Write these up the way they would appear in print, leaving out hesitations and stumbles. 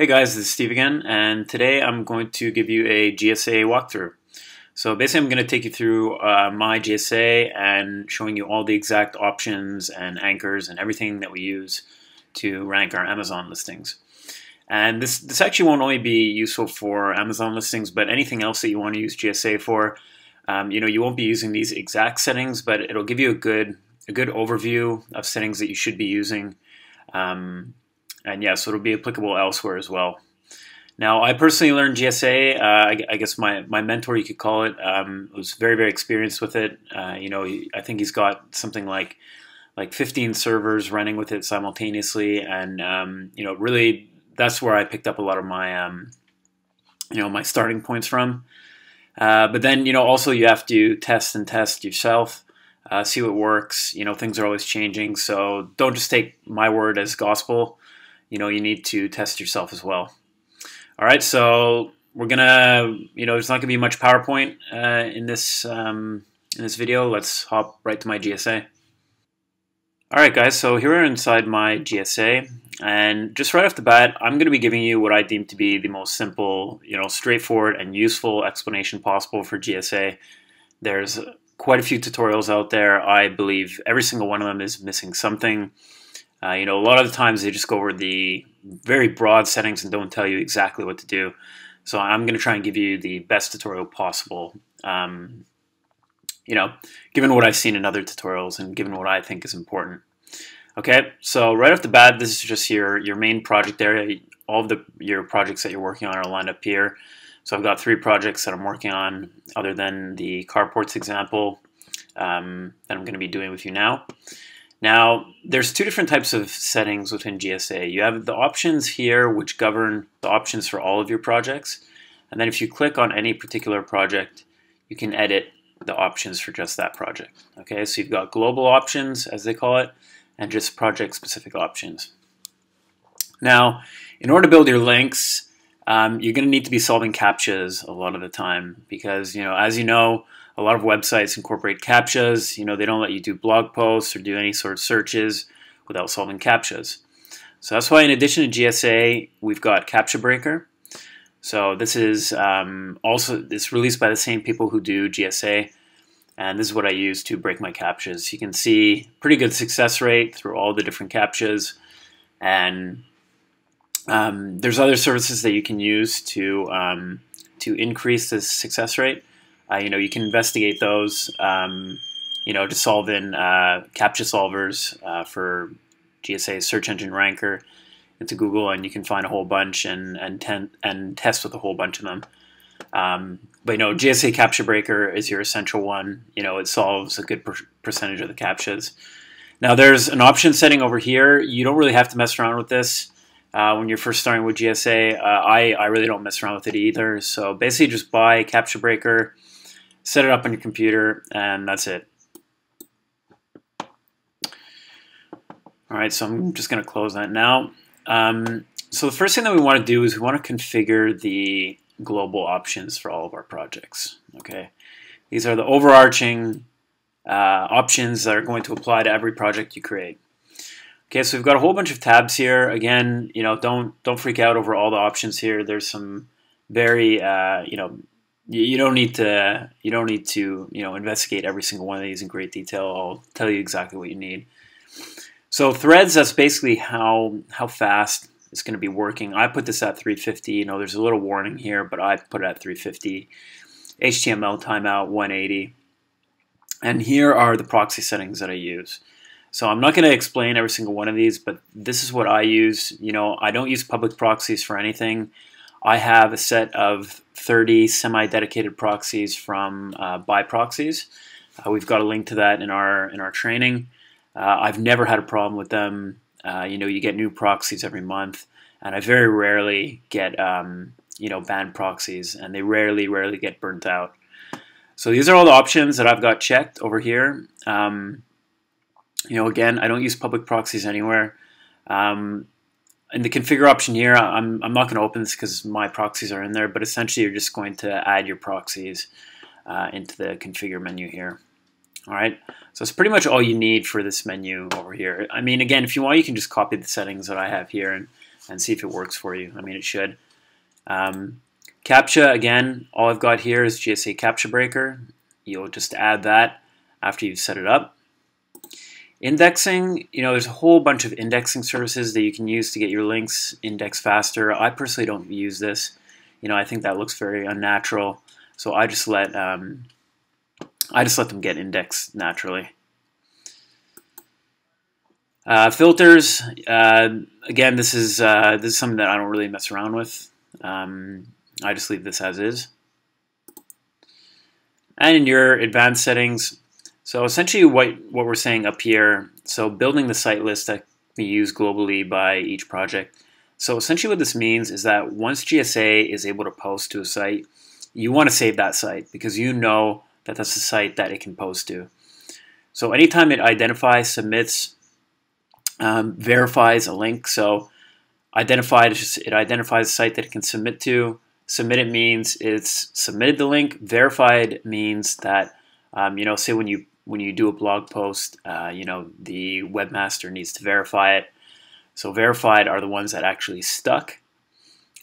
Hey guys, this is Steve again, and today I'm going to give you a GSA walkthrough. So basically I'm going to take you through my GSA and showing you all the exact options and anchors and everything that we use to rank our Amazon listings. And this actually won't only be useful for Amazon listings, but anything else that you want to use GSA for. You won't be using these exact settings, but it'll give you a good overview of settings that you should be using. And yeah, so it'll be applicable elsewhere as well. Now, I personally learned GSA. I guess my mentor, you could call it, was very experienced with it. I think he's got something like 15 servers running with it simultaneously, and really that's where I picked up a lot of my my starting points from. But then also you have to test yourself. See what works. Things are always changing, so don't just take my word as gospel. You need to test yourself as well. All right, so we're gonna, there's not gonna be much PowerPoint in this video. Let's hop right to my GSA. All right, guys. So here we're inside my GSA, and just right off the bat, I'm gonna be giving you what I deem to be the most simple, straightforward and useful explanation possible for GSA. There's quite a few tutorials out there. I believe every single one of them is missing something. A lot of the times they just go over the very broad settings and don't tell you exactly what to do. So I'm going to try and give you the best tutorial possible, given what I've seen in other tutorials and given what I think is important. Okay, so right off the bat, this is just your main project area. All of your projects that you're working on are lined up here. So I've got 3 projects that I'm working on other than the carports example that I'm going to be doing with you now. Now, there's 2 different types of settings within GSA. You have the options here, which govern the options for all of your projects. And then if you click on any particular project, you can edit the options for just that project. Okay, so you've got global options, as they call it, and just project-specific options. Now, in order to build your links, you're going to need to be solving CAPTCHAs a lot of the time because, as you know, a lot of websites incorporate CAPTCHAs. They don't let you do blog posts or do any sort of searches without solving CAPTCHAs. So that's why in addition to GSA, we've got CAPTCHA Breaker. So this is it's released by the same people who do GSA. And this is what I use to break my CAPTCHAs. You can see pretty good success rate through all the different CAPTCHAs. And there's other services that you can use to increase the success rate. You can investigate those, to solve in CAPTCHA solvers for GSA search engine ranker into Google, and you can find a whole bunch and test with a whole bunch of them. But GSA CAPTCHA Breaker is your essential one. It solves a good percentage of the CAPTCHAs. Now there's an option setting over here. You don't really have to mess around with this. When you're first starting with GSA, I really don't mess around with it either. So basically just buy CAPTCHA Breaker, set it up on your computer, and that's it. All right, so I'm just going to close that now. So the first thing that we want to do is we want to configure the global options for all of our projects. Okay, these are the overarching options that are going to apply to every project you create. Okay, so we've got a whole bunch of tabs here. Again, don't freak out over all the options here. There's some very you don't need to investigate every single one of these in great detail. I'll tell you exactly what you need. So threads, that's basically how fast it's going to be working. I put this at 350. There's a little warning here, but I put it at 350. HTML timeout 180. And here are the proxy settings that I use. So I'm not going to explain every single one of these, but this is what I use. I don't use public proxies for anything. I have a set of 30 semi-dedicated proxies from BuyProxies. We've got a link to that in our training. I've never had a problem with them. You get new proxies every month, and I very rarely get banned proxies, and they rarely get burnt out. So these are all the options that I've got checked over here. Again, I don't use public proxies anywhere. In the configure option here, I'm not going to open this because my proxies are in there, but essentially you're just going to add your proxies into the configure menu here. All right, so it's pretty much all you need for this menu over here. I mean, again, if you want, you can just copy the settings that I have here and and see if it works for you. I mean, it should. CAPTCHA, again, all I've got here is GSA CAPTCHA breaker. You'll just add that after you've set it up. Indexing, there's a whole bunch of indexing services that you can use to get your links indexed faster. I personally don't use this. I think that looks very unnatural, so I just let them get indexed naturally. Filters, again, this is something that I don't really mess around with. I just leave this as is. And in your advanced settings, so essentially what we're saying up here, so building the site list that can be used globally by each project. So essentially what this means is that once GSA is able to post to a site, you want to save that site because you know that that's the site that it can post to. So anytime it identifies, submits, verifies a link, so it identifies a site that it can submit to. Submitted means it's submitted the link. Verified means that, say when you do a blog post, the webmaster needs to verify it. So verified are the ones that actually stuck,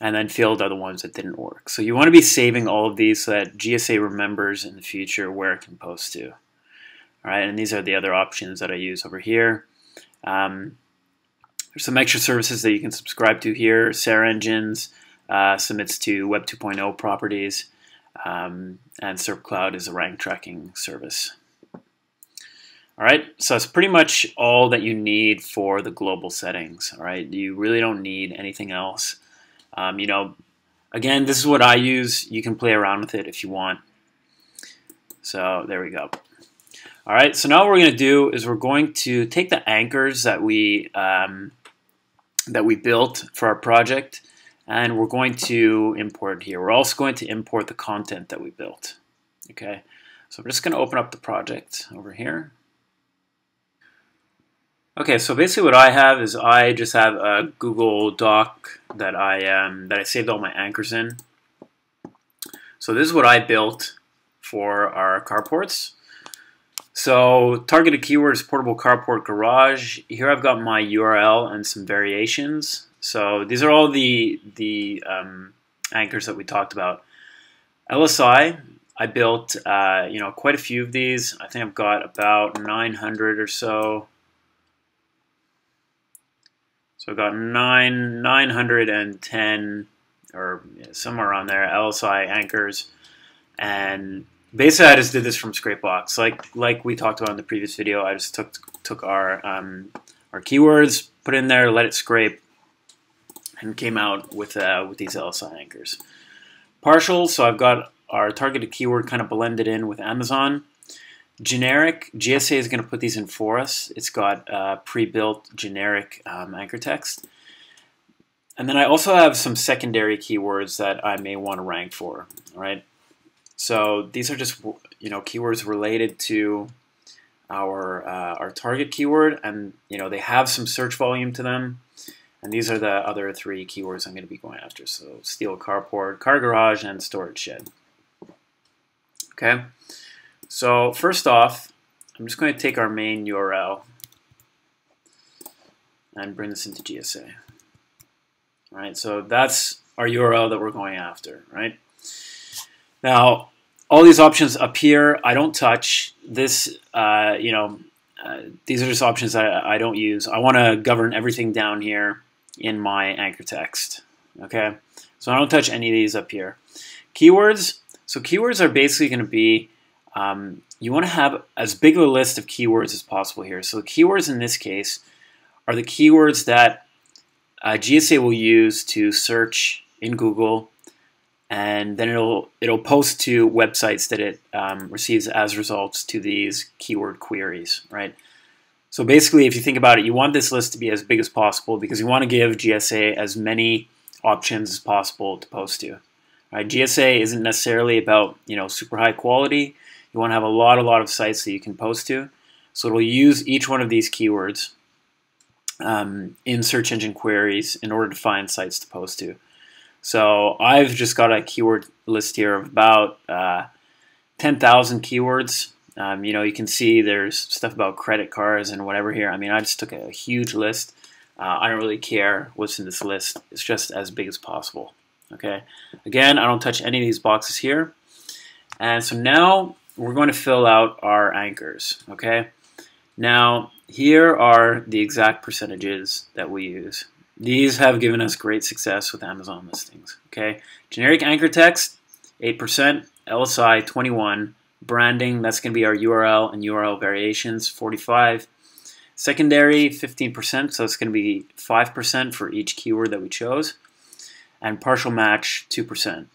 and then filled are the ones that didn't work. So you want to be saving all of these so that GSA remembers in the future where it can post to. All right, and these are the other options that I use over here. There's some extra services that you can subscribe to here. Sarah Engines submits to Web 2.0 properties, and SERPcloud is a rank tracking service. All right, so that's pretty much all that you need for the global settings. All right, you really don't need anything else. Again, this is what I use. You can play around with it if you want. So there we go. All right, so now what we're going to do is we're going to take the anchors that we built for our project, and we're going to import here. We're also going to import the content that we built. Okay, so I'm just going to open up the project over here. Okay, so basically what I have is I just have a Google Doc that I saved all my anchors in. So this is what I built for our carports. So targeted keywords, portable carport garage. Here I've got my URL and some variations. So these are all the anchors that we talked about. LSI, I built quite a few of these. I think I've got about 900 or so. So I've got 910 or somewhere around there LSI anchors, and basically I just did this from Scrapebox. Like we talked about in the previous video, I just took our keywords, put it in there, let it scrape, and came out with these LSI anchors. Partials, so I've got our targeted keyword kind of blended in with Amazon. Generic, GSA is going to put these in for us. It's got pre-built generic anchor text. And then I also have some secondary keywords that I may want to rank for. All right. So these are just keywords related to our target keyword, and they have some search volume to them. And these are the other three keywords I'm going to be going after. So steel carport, car garage, and storage shed. Okay. So first off, I'm just going to take our main URL and bring this into GSA. All right, so that's our URL that we're going after, right? Now, all these options up here, I don't touch. This, these are just options that I don't use. I want to govern everything down here in my anchor text, okay? So I don't touch any of these up here. Keywords, so keywords are basically going to be, you want to have as big of a list of keywords as possible here. So keywords in this case are the keywords that GSA will use to search in Google, and then it'll post to websites that it receives as results to these keyword queries, right? So basically, if you think about it, you want this list to be as big as possible because you want to give GSA as many options as possible to post to. Right? GSA isn't necessarily about super high quality. You want to have a lot of sites that you can post to. So it'll use each one of these keywords in search engine queries in order to find sites to post to. So I've just got a keyword list here of about 10,000 keywords. You can see there's stuff about credit cards and whatever here. I mean, I just took a huge list. I don't really care what's in this list. It's just as big as possible. Okay. Again, I don't touch any of these boxes here. And so now we're going to fill out our anchors. Okay. Now here are the exact percentages that we use. These have given us great success with Amazon listings. Okay. Generic anchor text, 8%. LSI, 21. Branding, that's going to be our URL and URL variations, 45. Secondary, 15%, so it's going to be 5% for each keyword that we chose. And partial match, 2%.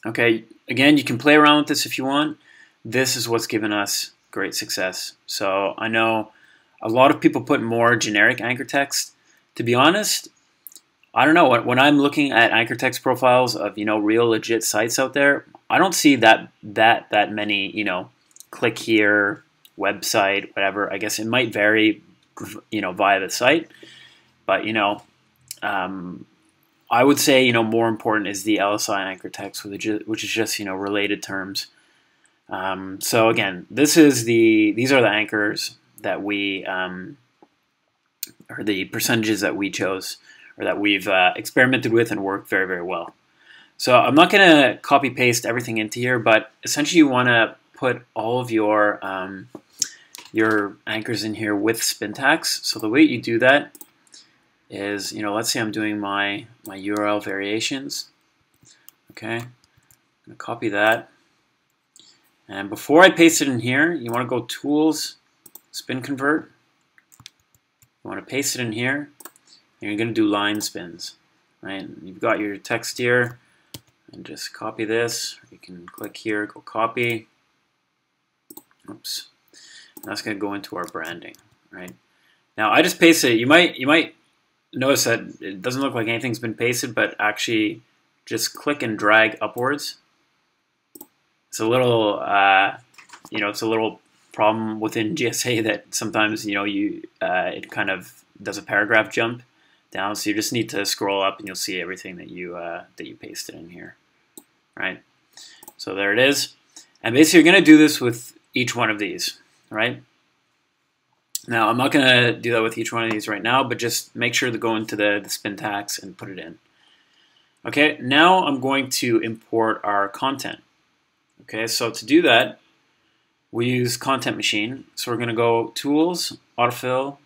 Okay, again, you can play around with this if you want. This is what's given us great success. So I know a lot of people put more generic anchor text. To be honest, I don't know. When I'm looking at anchor text profiles of, real legit sites out there, I don't see that many, click here, website, whatever. I guess it might vary, via the site. But, I would say, more important is the LSI anchor text, which is just, related terms. So again, these are the anchors that we, or the percentages that we chose, or that we've experimented with and worked very, very well. So I'm not going to copy paste everything into here, but essentially you want to put all of your anchors in here with syntax. So the way you do that is, let's say I'm doing my URL variations. Okay, I'm going to copy that. And before I paste it in here, you want to go Tools, Spin Convert. You want to paste it in here. And you're going to do line spins. Right? You've got your text here. And just copy this. You can click here, go copy. Oops. And that's going to go into our branding. Right? Now I just pasted it. You might notice that it doesn't look like anything's been pasted, but actually just click and drag upwards. It's a little, it's a little problem within GSA that sometimes, it kind of does a paragraph jump down. So you just need to scroll up and you'll see everything that you pasted in here, right? So there it is. And basically you're going to do this with each one of these, right? Now I'm not going to do that with each one of these right now, but just make sure to go into the syntax and put it in. Okay, now I'm going to import our content. Okay, so to do that, we use Content Machine. So we're going to go Tools, Autofill,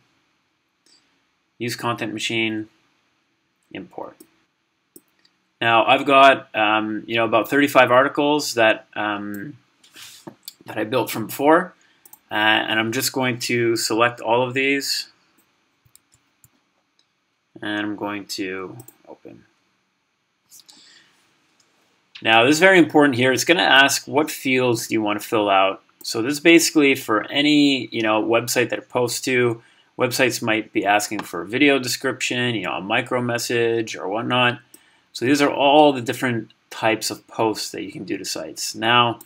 use Content Machine, import. Now I've got about 35 articles that I built from before, and I'm just going to select all of these, and I'm going to open. Now this is very important here. It's going to ask what fields do you want to fill out. So this is basically for any website that it posts to. Websites might be asking for a video description, a micro message or whatnot. So these are all the different types of posts that you can do to sites. Now,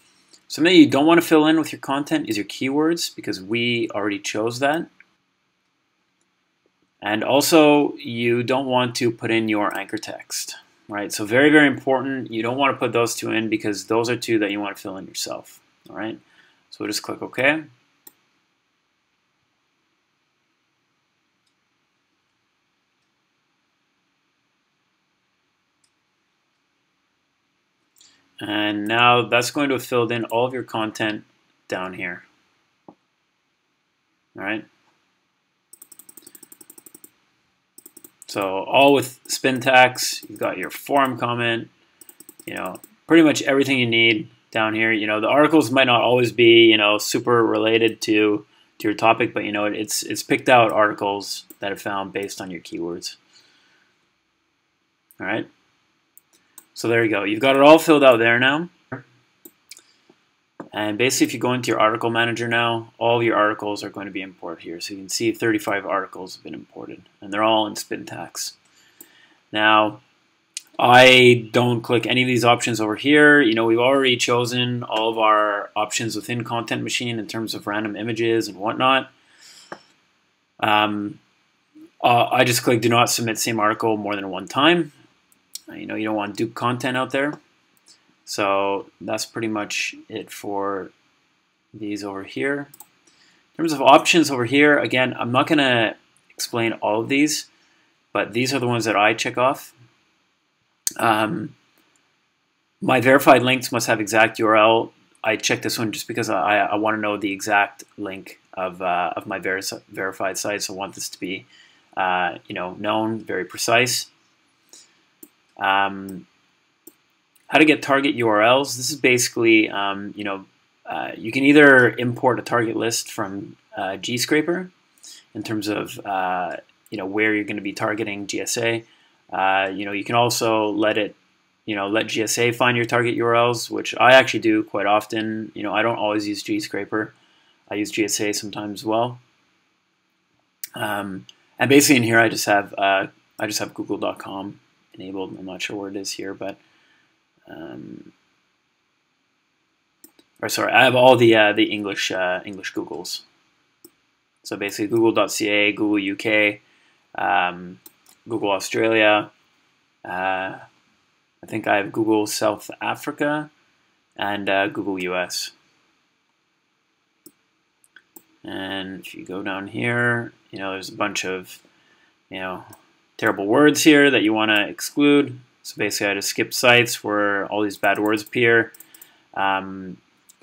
something you don't want to fill in with your content is your keywords, because we already chose that. And also, you don't want to put in your anchor text, right? So very, very important. You don't want to put those two in, because those are two that you want to fill in yourself, all right? So we'll just click OK. And now that's going to have filled in all of your content down here. All right. So all with syntax, you've got your forum comment, pretty much everything you need down here. The articles might not always be, super related to your topic, but it's picked out articles that are found based on your keywords. All right. So there you go. You've got it all filled out there now. And basically, if you go into your article manager now, all of your articles are going to be imported here. So you can see 35 articles have been imported, and they're all in syntax. Now, I don't click any of these options over here. We've already chosen all of our options within Content Machine in terms of random images and whatnot. I just click Do Not Submit Same Article more than one time. You don't want dupe content out there. So that's pretty much it for these over here. In terms of options over here, again, I'm not going to explain all of these, but these are the ones that I check off. My verified links must have exact URL. I check this one just because I want to know the exact link of my verified sites. I want this to be known, very precise. How to get target URLs. This is basically you can either import a target list from GScraper in terms of where you're going to be targeting GSA. You can also let GSA find your target URLs, which I actually do quite often. I don't always use GScraper. I use GSA sometimes as well. And basically in here I just have google.com enabled. I'm not sure where it is here, but I have all the English Googles. So basically google.ca, Google UK, Google Australia. I think I have Google South Africa and Google US. And if you go down here, there's a bunch of terrible words here that you want to exclude. So basically I just skip sites where all these bad words appear.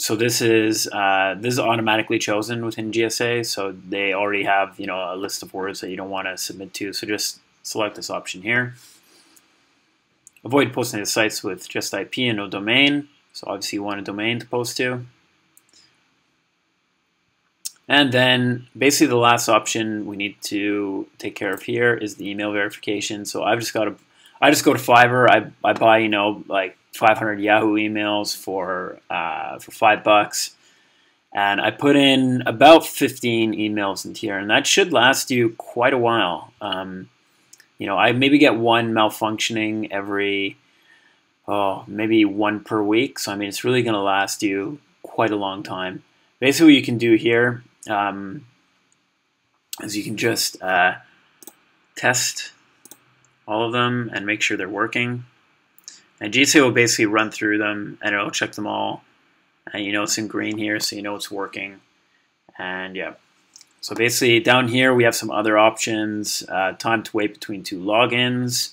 So this is automatically chosen within GSA, so they already have a list of words that you don't want to submit to. So just select this option here. Avoid posting to sites with just IP and no domain. So obviously you want a domain to post to. And then basically the last option we need to take care of here is the email verification. So I just go to Fiverr. I buy like 500 Yahoo emails for $5, and I put in about 15 emails into here, and that should last you quite a while. I maybe get one malfunctioning every maybe one per week. So I mean, it's really going to last you quite a long time. Basically, what you can do here is you can just test all of them and make sure they're working. And GSA will basically run through them and it'll check them all. And it's in green here, so it's working. And yeah. So basically down here we have some other options. Time to wait between 2 logins.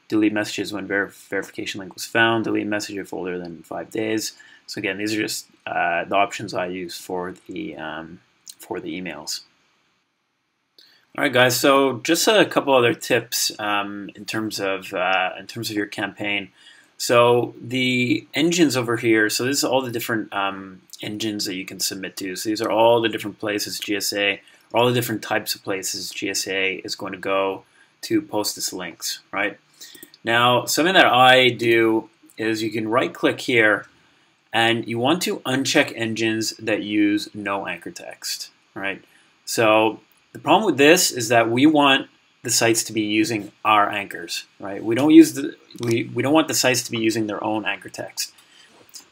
Delete messages when verification link was found. Delete message if older than 5 days. So again, these are just the options I use for the emails. All right, guys. So just a couple other tips in terms of your campaign. So the engines over here. So this is all the different engines that you can submit to. So these are all the different places GSA, all the different types of places GSA is going to go to post its links. Right now, something that I do is you can right-click here, and you want to uncheck engines that use no anchor text. Right. So the problem with this is that we want the sites to be using our anchors, right? We don't want the sites to be using their own anchor text.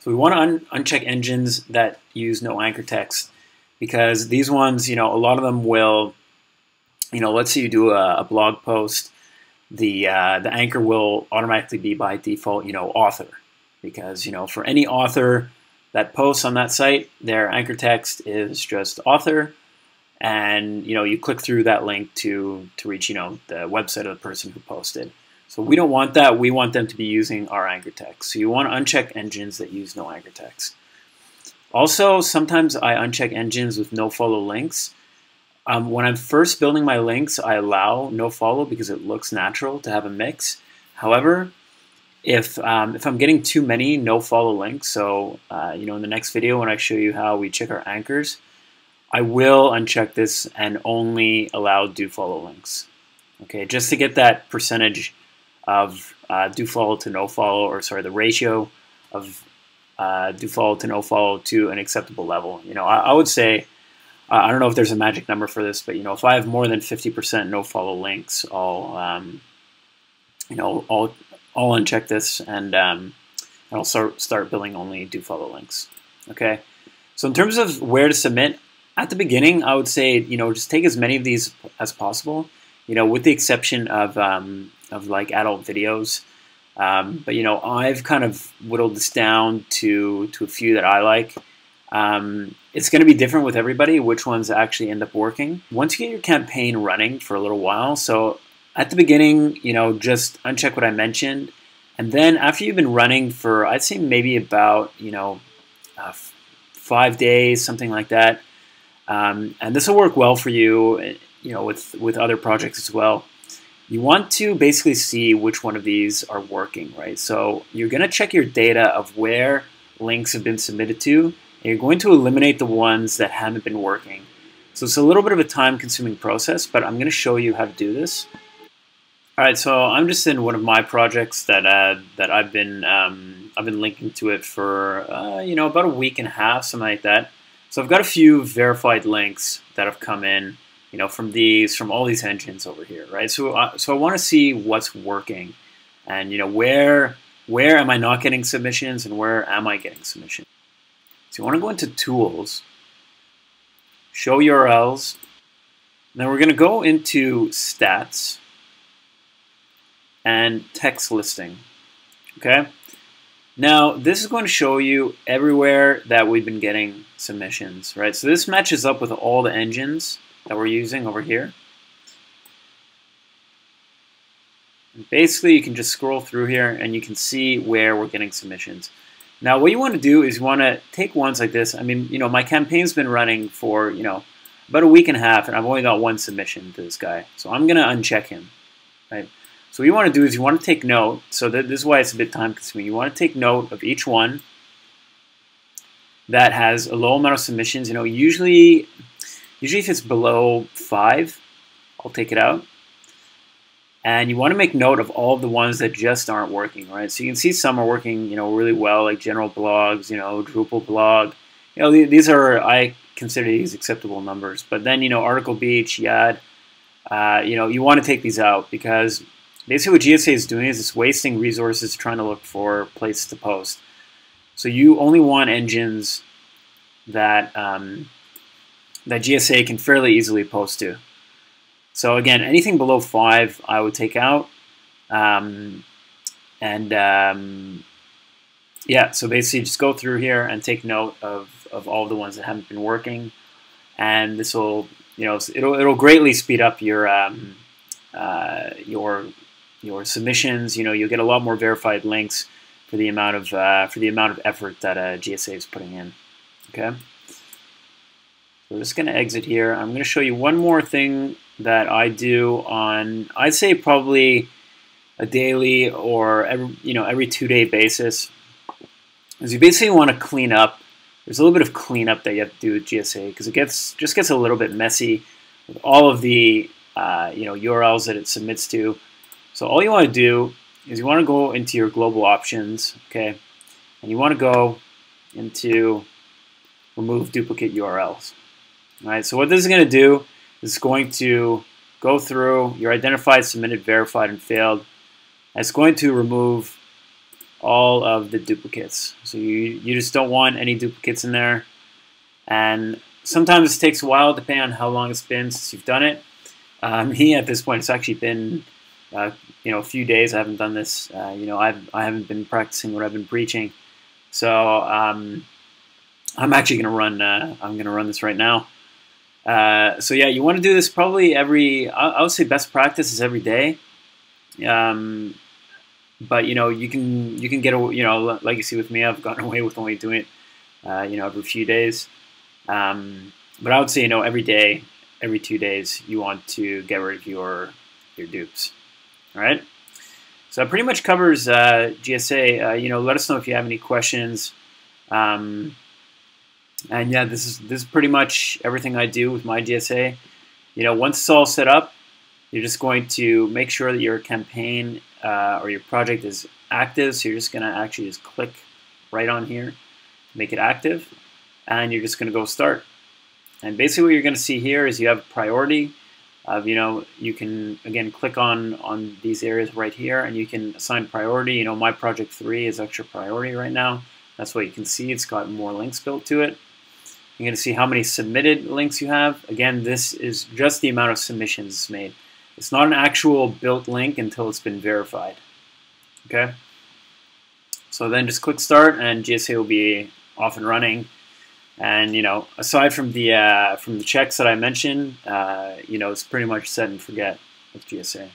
So we want to uncheck engines that use no anchor text, because these ones, a lot of them will, let's say you do a blog post, the anchor will automatically be by default, author, because for any author that posts on that site, their anchor text is just author. And you click through that link to reach the website of the person who posted. So we don't want that. We want them to be using our anchor text. So you want to uncheck engines that use no anchor text. Also, sometimes I uncheck engines with no follow links. When I'm first building my links, I allow no follow because it looks natural to have a mix. However, if I'm getting too many no follow links, so in the next video when I show you how we check our anchors, I will uncheck this and only allow do follow links. Okay, just to get that percentage of do follow to no follow, or sorry, the ratio of do follow to no follow to an acceptable level. I would say, I don't know if there's a magic number for this, but if I have more than 50% no follow links, I'll uncheck this and I'll start building only do follow links. Okay, so in terms of where to submit. At the beginning, I would say, just take as many of these as possible, with the exception of like adult videos. But, I've kind of whittled this down to a few that I like. it's going to be different with everybody, which ones actually end up working. Once you get your campaign running for a little while, so at the beginning, just uncheck what I mentioned. And then after you've been running for, I'd say maybe about, 5 days, something like that. And this will work well for you, with other projects as well. You want to basically see which one of these are working, right? So you're going to check your data of where links have been submitted to, and you're going to eliminate the ones that haven't been working. So it's a little bit of a time-consuming process, but I'm going to show you how to do this. All right, so I'm just in one of my projects that I've been linking to it for about a week and a half, something like that. So I've got a few verified links that have come in, from all these engines over here, right? So I want to see what's working, and where am I not getting submissions, and where am I getting submissions? So you want to go into Tools, Show URLs, and then we're going to go into Stats and Text Listing. Okay. Now this is going to show you everywhere that we've been getting submissions, right? So this matches up with all the engines that we're using over here. And basically, you can just scroll through here and you can see where we're getting submissions. Now, what you want to do is you want to take ones like this. I mean, my campaign's been running for, about a week and a half, and I've only got one submission to this guy. So I'm going to uncheck him, right? So what you want to do is you want to take note. So this is why it's a bit time consuming. You want to take note of each one that has a low amount of submissions. Usually if it's below 5, I'll take it out. And you want to make note of all of the ones that just aren't working, right? So you can see some are working, really well, like general blogs, Drupal blog. These are, I consider these acceptable numbers. But then, Article Beach, Yad, you want to take these out, because basically what GSA is doing is it's wasting resources trying to look for places to post. So you only want engines that that GSA can fairly easily post to. So again, anything below 5, I would take out. Yeah, so basically just go through here and take note of all the ones that haven't been working, and this will, it'll greatly speed up your submissions. You'll get a lot more verified links for the amount of effort that GSA is putting in. Okay. So we're just going to exit here. I'm going to show you one more thing that I do on, I'd say probably a daily or every 2-day basis. Is you basically want to clean up. There's a little bit of cleanup that you have to do with GSA, because it just gets a little bit messy with all of the URLs that it submits to. So all you want to do is you want to go into your global options, okay, and you want to go into remove duplicate URLs. All right, so what this is going to do is it's going to go through your identified, submitted, verified, and failed. And it's going to remove all of the duplicates. So you just don't want any duplicates in there. And sometimes this takes a while, depending on how long it's been since you've done it. Me, at this point, it's actually been a few days. I haven't done this. I haven't been practicing what I've been preaching. So I'm actually going to run. I'm going to run this right now. So yeah, you want to do this probably I would say best practice is every day. But you can get like you see with me, I've gotten away with only doing it every few days. But I would say every day, every 2 days, you want to get rid of your dupes. All right. So that pretty much covers GSA. Let us know if you have any questions. And yeah, this is pretty much everything I do with my GSA. Once it's all set up, you're just going to make sure that your campaign or your project is active. So you're just going to actually just click right on here, make it active, and you're just going to go start. And basically what you're going to see here is you have priority of, you can, again, click on these areas right here, and you can assign priority. My project 3 is extra priority right now. That's what you can see. It's got more links built to it. You're going to see how many submitted links you have. Again, this is just the amount of submissions made. It's not an actual built link until it's been verified. Okay? So then just click start, and GSA will be off and running. And aside from the checks that I mentioned, it's pretty much set and forget with GSA.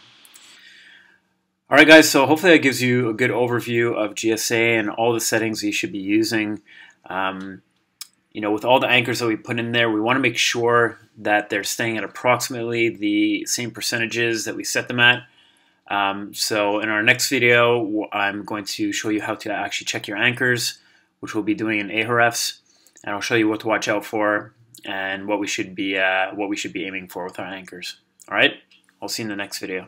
All right, guys. So hopefully that gives you a good overview of GSA and all the settings you should be using. With all the anchors that we put in there, we want to make sure that they're staying at approximately the same percentages that we set them at. So in our next video, I'm going to show you how to actually check your anchors, which we'll be doing in Ahrefs, and I'll show you what to watch out for and what we should be aiming for with our anchors. All right, I'll see you in the next video.